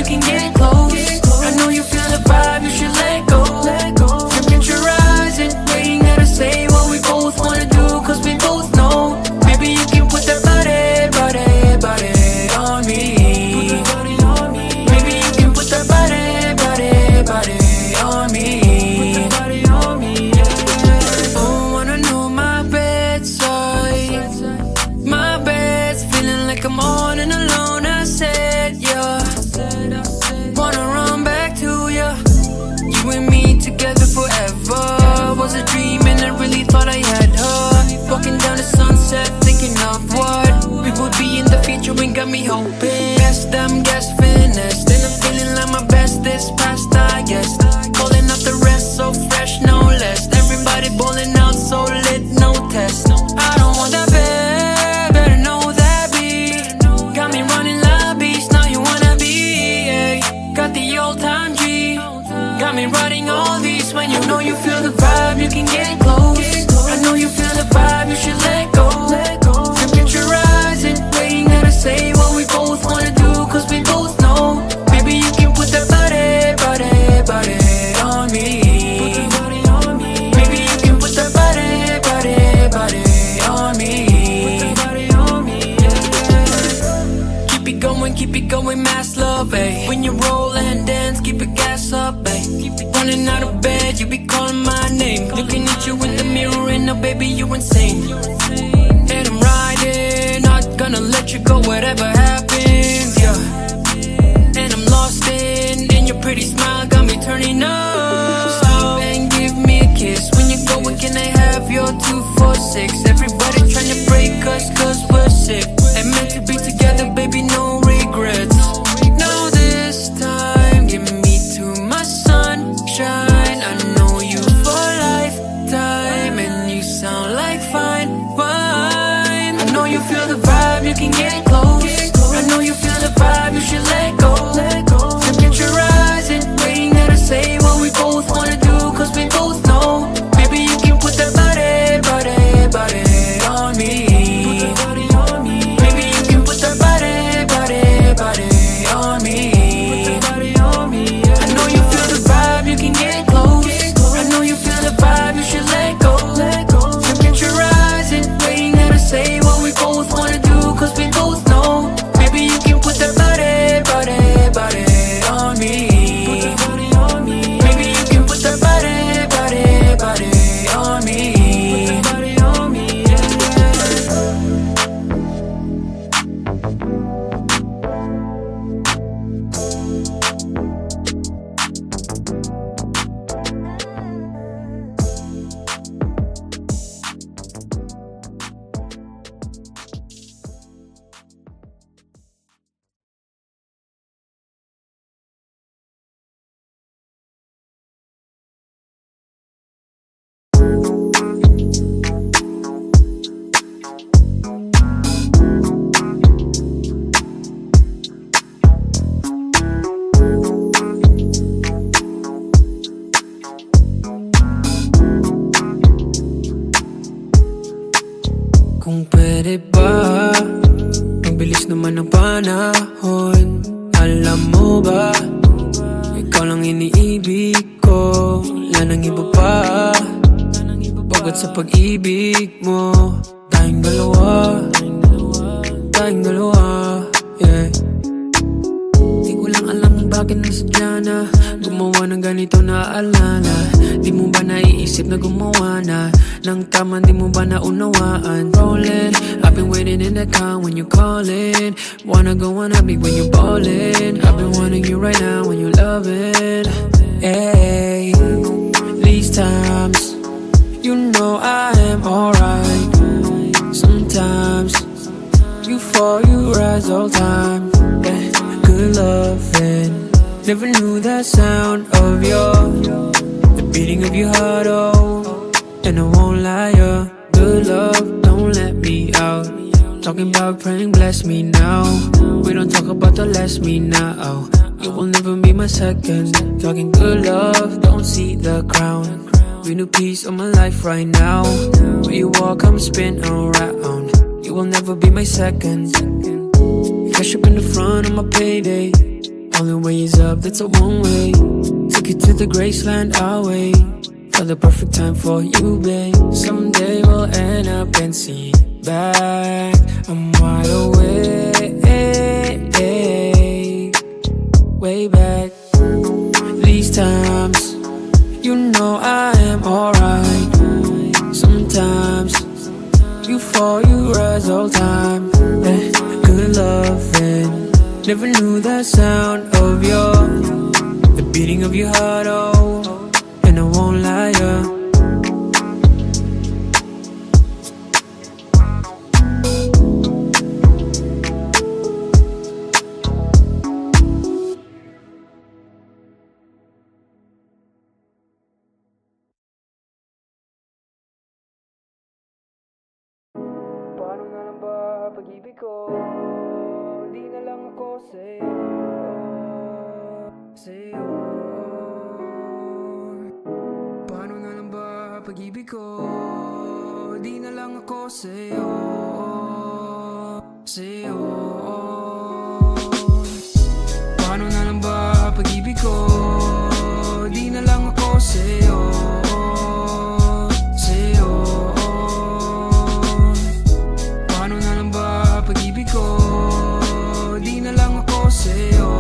you can get close. I know you feel the vibe, you should let go. Look at your eyes and waiting there to say what we both wanna do, cause we both know. Maybe you can put that body on me. Maybe you can put that body on me. Oh, wanna know my bedside. My bed's feeling like I'm on and alone. I said, yeah, wanna run back to ya. You and me together forever was a dream, and I really thought I had her. Walking down the sunset, thinking of what we would be in the future, and got me hoping. Best damn guess finished, and I'm feeling like my best is past, I guess. Calling out the rest, so fresh, no less. Everybody balling out, so lit, no test. I don't want that bad, better know that beat. Got me running lobbies, now you wanna be, yeah. Got the old time G, got me writing all these. When you know you feel the vibe, you can get close. I know you feel the vibe, you should let go. Look at your eyes and waiting there to say what we both wanna do, cause we both know. Maybe you can put that body on me. Maybe you can put that body on me. Keep it going, mass love, ayy. When you roll and dance, keep it gas up, ayy. Keep it running out of bed, you be calling my name. Looking at you in the mirror and now baby you insane. And I'm riding, not gonna let you go whatever happens, yeah. And I'm lost in your pretty smile, got me turning up. Stop and give me a kiss. When you go, when can I have your 246? Everybody trying to break us cause we're sick. And meant to be together, baby, no regrets. Now this time, give me to my sunshine. I know you for lifetime, and you sound like fine. I know you feel the vibe, you can get close. I know you feel the vibe, you should let go. Look at your eyes and waiting there to say what we both wanna do, cause we both know. Maybe you can put that body on me. Maybe you can put that body on me. I know you feel the vibe, you can get close. I know you feel the vibe, you should let go. Look at your eyes and waiting there to say what we both wanna do, cause we both know. Maybe you can put that body on me. Maybe you can put that body on me. Kung pwede ba, mabilis naman ang panahon. Alam mo ba, ikaw lang iniibig ko. Wala nang iba pa, pagod sa pag-ibig mo. Tayong dalawa, yeah. Di ko lang alam kung bakit nasadya na gumawa ng ganito na alala. Di mo ba naiisip na gumawa na ng tama, di mo ba naunawaan? Rolling, I've been waiting in the car when you callin'. Wanna go on a big when you ballin'. I've been wanting you right now when you lovin'. Hey, these times, you know I am alright. Sometimes, you fall, you rise all time. Yeah, good lovin'. Never knew that sound of the beating of your heart, oh. And I won't lie, yeah. Good love, don't let me out. Talking about praying, bless me now. We don't talk about the last me now. You will never be my second. Talking good love, don't see the crown. Real new piece of my life right now. Where you walk, I'm spin around. You will never be my second. Cash up in the front of my payday. All only way is up, that's a one way. Took you to the Graceland, I'll wait for the perfect time for you, babe. Someday we'll end up and see back. I'm wide awake, way back. These times, you know I am alright. Sometimes you fall, you rise all time. Good loving, never knew the sound of the beating of your heart, oh. And I won't lie, yeah. Paano na lang ba pag-ibig ko? Di na lang ako sa'yo. Paano na lang ba pag-ibig ko? Di na lang ako sa'yo. Paano na lang ba pag-ibig ko? Di na lang ako sa'yo. Paano na lang ba pag-ibig ko? Di na lang ako sa'yo.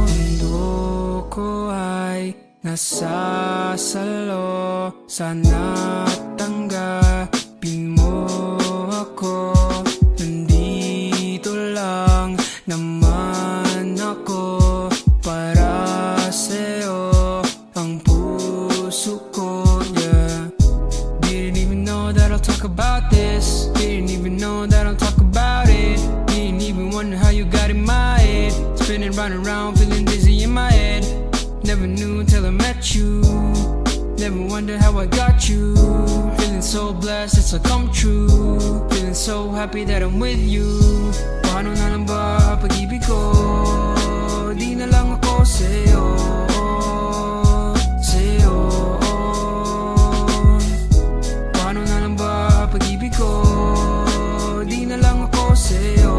Mundo ko ay nasasalo, sana tanggapin mo ako. Nandito lang naman ako para sa'yo, ang puso ko, yeah. Didn't even know that I'll talk about this. Didn't even know that I'll talk about it. Didn't even wonder how you got in my head. Spinning round and round, feeling dizzy in my head. Never knew until I met you. Never wondered how I got you. Feeling so blessed, it's a come true. Feeling so happy that I'm with you. Paano na lang ba pag-ibig ko? Di na lang ako sa'yo. Paano na lang ba pag-ibig ko? Di na lang ako sa'yo.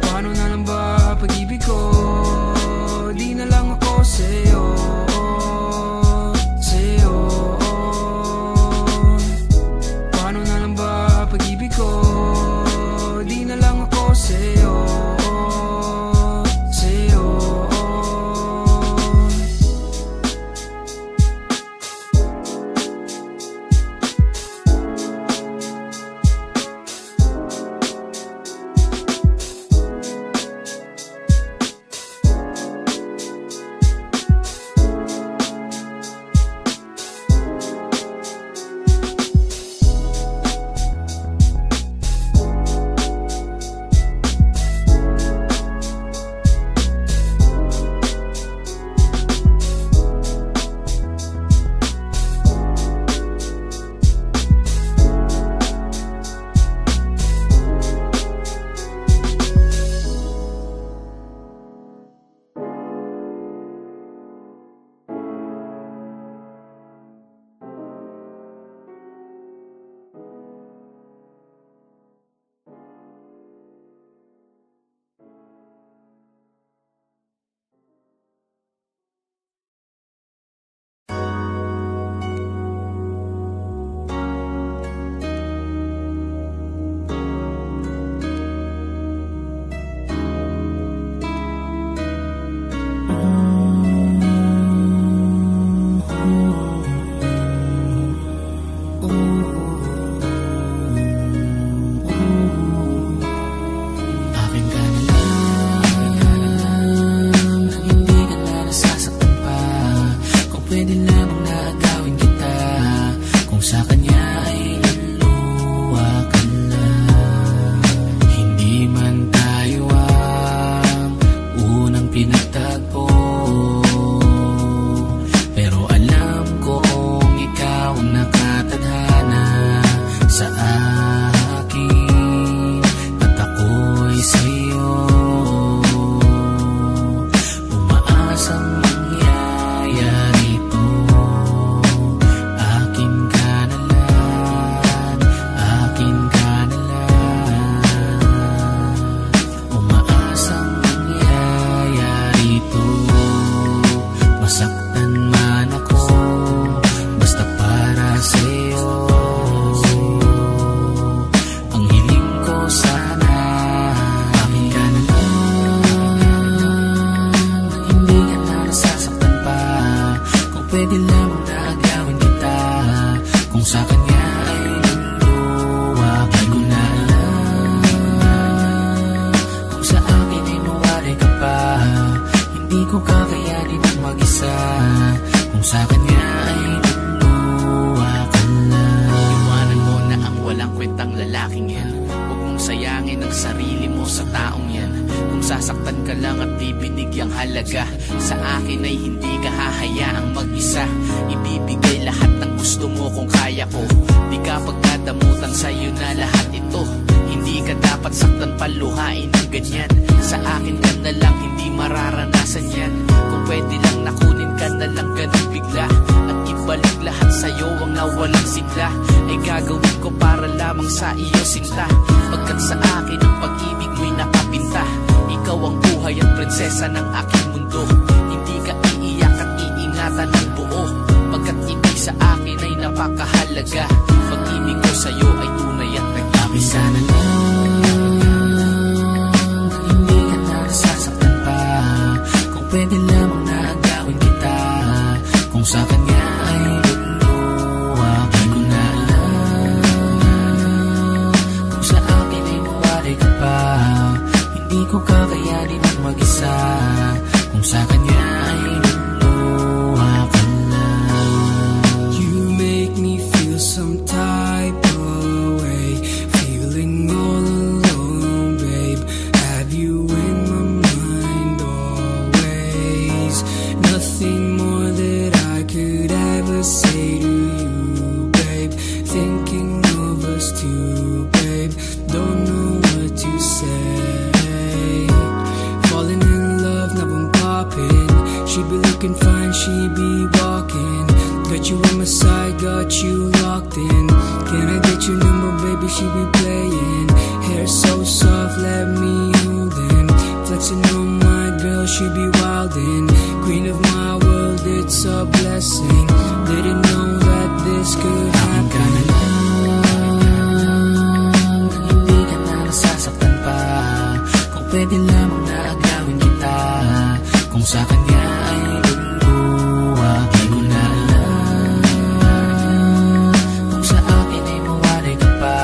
Paano na lang ba pag-ibig ko? Di na lang ako sa'yo. lalaking yan. Huwag mong sayangin ang sarili mo sa taong yan. Kung sasaktan ka lang at di binigyang halaga, sa akin ay hindi ka hahayaang mag-isa. Ibibigay lahat ng gusto mo kung kaya ko. Di ka pagkadamutan, sa'yo na lahat ito. Hindi ka dapat saktan, paluhain ng ganyan. Sa akin ka na lang, hindi mararanasan yan. Kung pwede lang nakunin ka na lang ganun bigla, at ibalik lahat sa'yo ang nawalang sigla, ay gagawin ko para lamang sa iyo sinta. Pagkat sa akin ang pag-ibig mo'y nakapinta. Ikaw ang buhay at prinsesa ng aking mundo. Hindi ka iiyak at iingatan ng buo, pagkat ibig sa akin ay napakahalaga. Pag-ibig ko sa'yo ay tunay at nagtabi. Sana lang hindi ka na nasasaktan pa. Kung pwede lamang na agawin kita, kung sa kanya ay luluwakin ko na lang. Kung sa akin ay mawari ka pa, hindi ko kakayanin ang mag-isa. Kung sa kanya ay luluwakan lang. You make me feel some type of way, feeling all alone, babe. Have you in my mind always? Nothing more that I could ever say to you, babe. Thinking of us two, babe. Don't know what to say. Falling in love, now I'm popping. She be looking fine, she be walking. Got you on my side, got you locked in. Can I get your number, baby? She be playing. Hair so soft, let me hold in. Flexing on my girl, she be wildin'. Queen of my world, it's a blessing. Didn't know that this could happen. Hindi ka na nasasaktan pa. Kung pwede lamang na agawin kita, kung sa kanya ay luluwakin ko na lang. Kung sa akin ay mawari ka pa,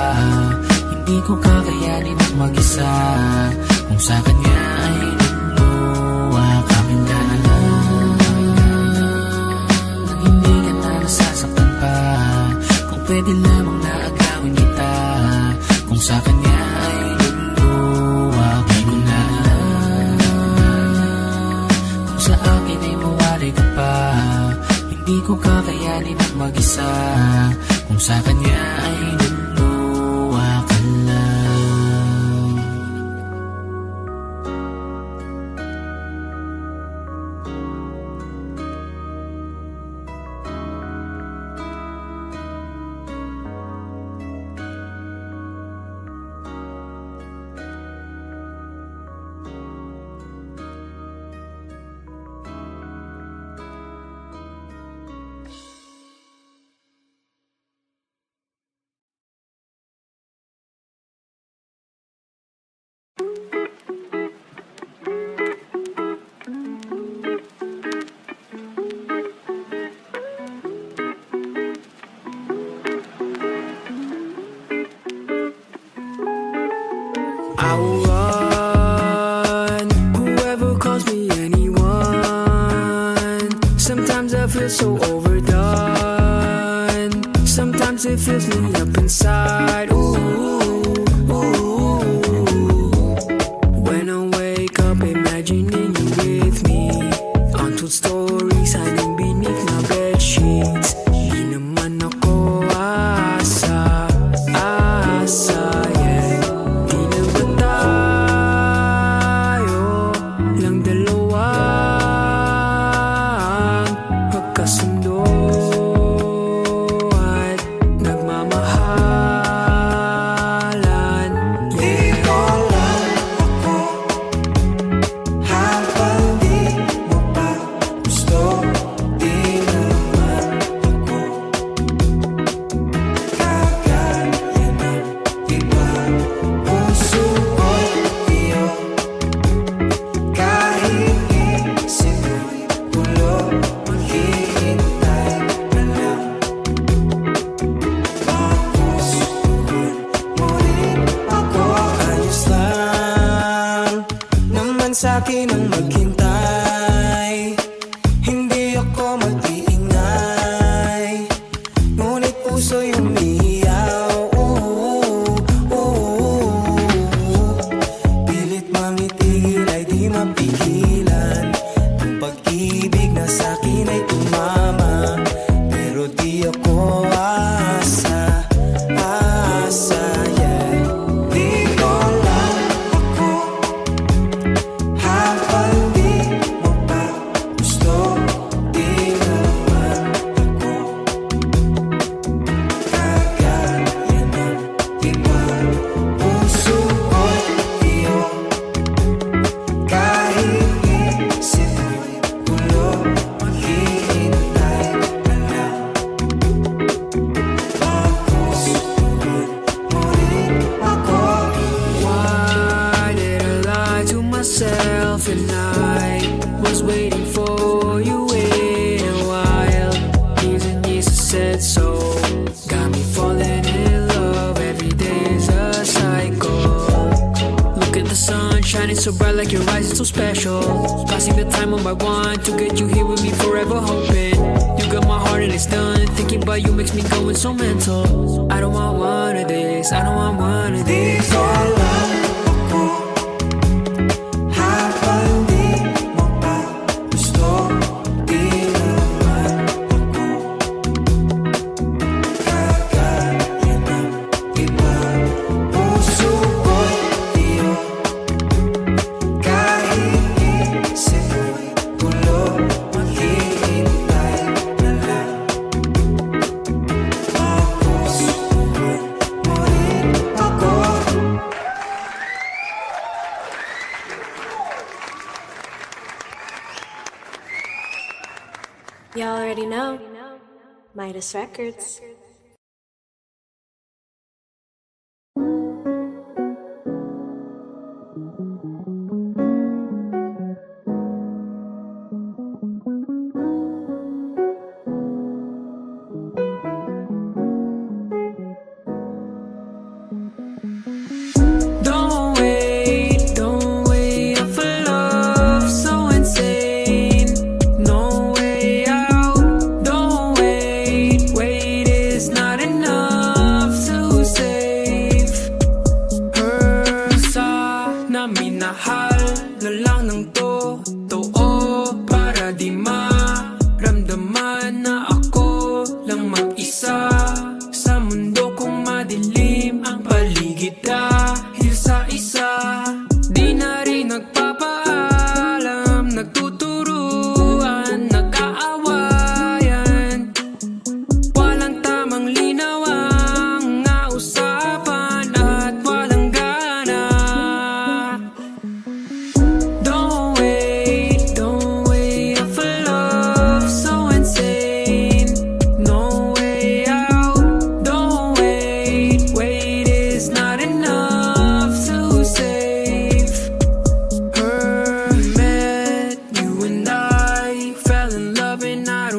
hindi ko kakayanin ang mag-isa. Kung sa kanya ay luluwakan ka na lang. Hindi ka na nasasaktan pa. Kung pwede lamang na agawin kita, kung sa kanya ay luluwakin ko na lang. Kung sa akin ay mawari ka pa, hindi ko kakayanin ang mag-isa. Kung sa kanya ay luluwakan lang. I will run, whoever calls me anyone. Sometimes I feel so overdone. Sometimes it fills me up inside. Ooh, ooh. When I wake up imagining you with me, untold stories hiding beneath my bed sheets. Di naman ako asa, yeah. Di na ba tayo lang dalawang magkasundo at nagmamahalan? Di ko lang ako habang di mo pa gusto. Di naman ako kagaya ng iba. Puso ko'y iyo, kahit isip'y gulo, maghihintay na lang. Magustuhan mo rin ako. Ayos lang naman sa'kin ang maghintay. Hindi ako mag-iingay, ngunit puso'y umiiyaw. shining so bright like your eyes, it's so special. Passing the time one by one to get you here with me forever hoping. You got my heart and it's done. Thinking about you makes me going so mental. I don't want one of this, I don't want one of this. Di ko alam ako habang di mo pa gusto. Di naman ako kagaya ng iba. Puso ko'y iyo kahit isip mo'y gulo. Maghihintay na lang mapusuhan mo rin ako. You already know. Midas Records. Don't wait for love so insane. No way out. Don't wait is not enough to save her. Sana minahal na lang ng totoo para di maramdaman na ako lang mag-isa sa mundo kung madilim ang paligid. Dahil sa isa, di na rin nagpapaalam, nagtuturuan, nag-aawayan. Walang tamang linaw ang usapan at walang gana. Don't wait for love so insane. No way out. Don't wait is not enough to save her. Met you and I fell in love and I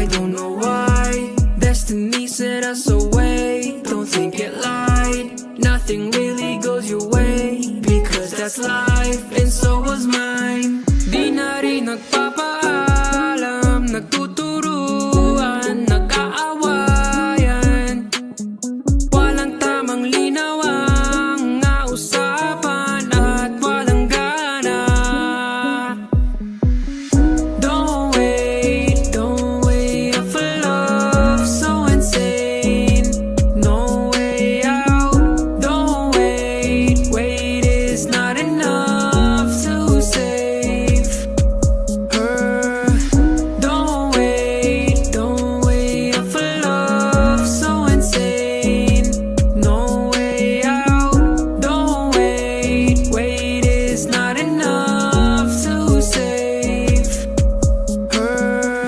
don't know why. Destiny set us away. Don't think it lied. Nothing really goes your way because that's life and so was mine. Di na rin nagpapaalam, nagtuturuan, nag-aawayan. Walang tamang linaw ang usapan at walang gana. Don't wait for love so insane. No way out. Don't wait is not enough to save her. Don't wait for love so insane. No way out. Don't wait is not enough to save her.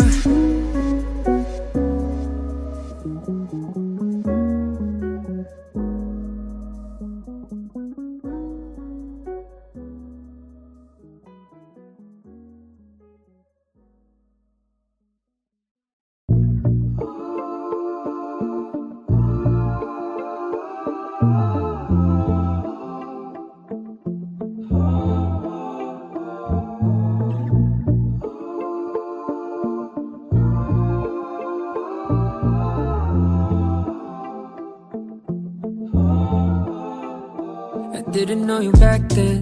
I didn't know you back then.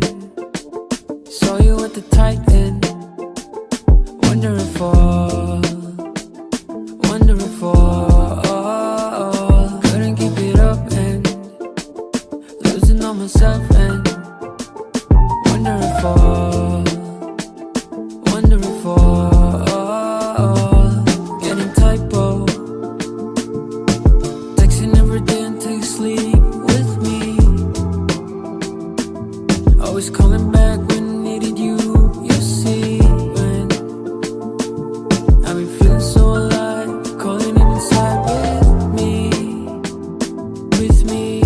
Saw you at the tight end. Wonder if all couldn't keep it up and losing all myself and wonder if all getting typo, texting every day until you sleep with me. Always calling back when I needed you, you see. When I've been feeling so alive, calling it inside with me.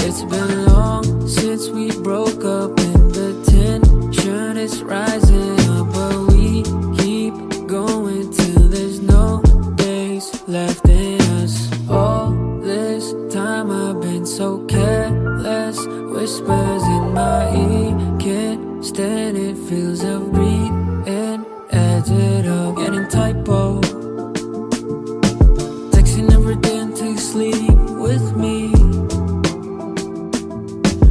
It's been long since we broke up and the tension is rising up, but we keep going till there's no days left in us. All this time I've been so careless, wish whispers in my ear, can't stand it, feels a breathe and adds it up, getting typo. Texting every day until you sleep with me.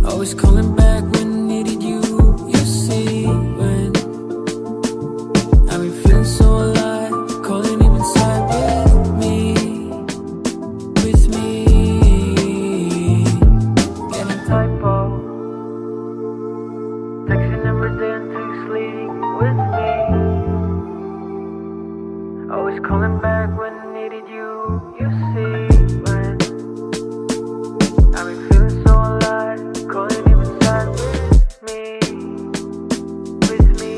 Always calling back when needed you, you see. When I've been feeling so alive, calling him inside with me. With me, getting typo. Texting every day until you sleep with me. Always calling back when needed you, you see. When I've been feeling so alive, calling him inside with me. With me.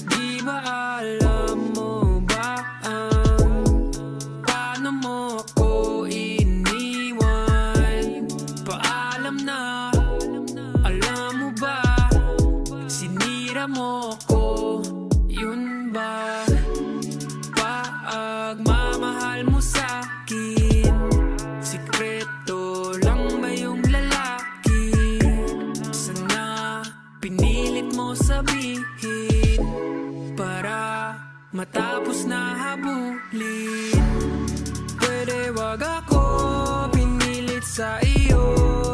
Di ba alam mo ba paano mo ako iniwan? Paalam na, alam mo ba, sinira mo ko, yun ba? Pagmamahal mo sa'kin, sikreto lang ba yung lalaki? Sana pinilit mo sabihin para matapos na habulin. Pwede wag ako pinilit sa iyo,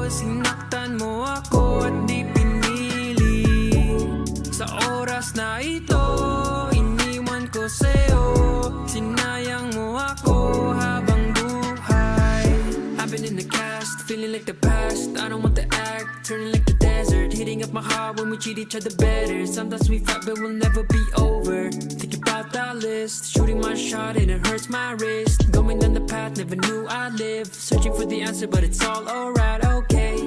sinaktan mo ako at di pinili. Sa oras na ito, iniwan ko sa'yo, sinayang mo ako habang buhay. I've been in the cast, feeling like the past, I don't want the act, turning like the desert, hitting up my heart when we treat each other better. Sometimes we fight but we'll never be over. Think about that list, shooting my shot and it hurts my wrist. Going down the path, never knew I'd live, searching for the answer but it's all alright, okay.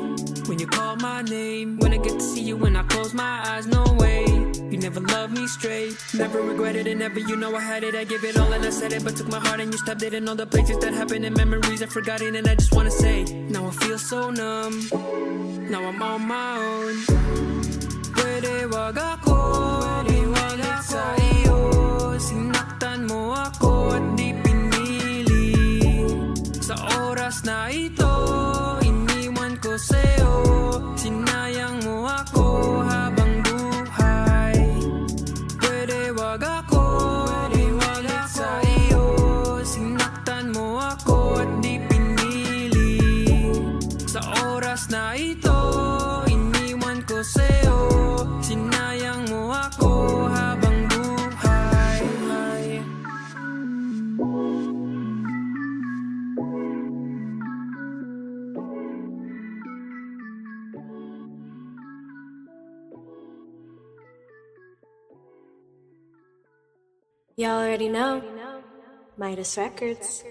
When you call my name, when I get to see you when I close my eyes, no way. You never loved me straight, never regretted it, never, you know I had it. I gave it all and I said it, but took my heart and you stabbed it. And all the places that happened and memories I've forgotten. And I just wanna say, now I feel so numb, now I'm on my own. Pwede wag ako pinilit sa iyo, sinaktan mo ako at di pinili. Sa oras na ito, iniwan ko sa'yo, sinayang mo ako habang buhay. Pwede wag ako pinilit sa iyo, sinaktan mo ako at di pinili. Sa oras na ito, iniwan ko sa'yo, sinayang mo ako habang buhay. You already know. Midas Records.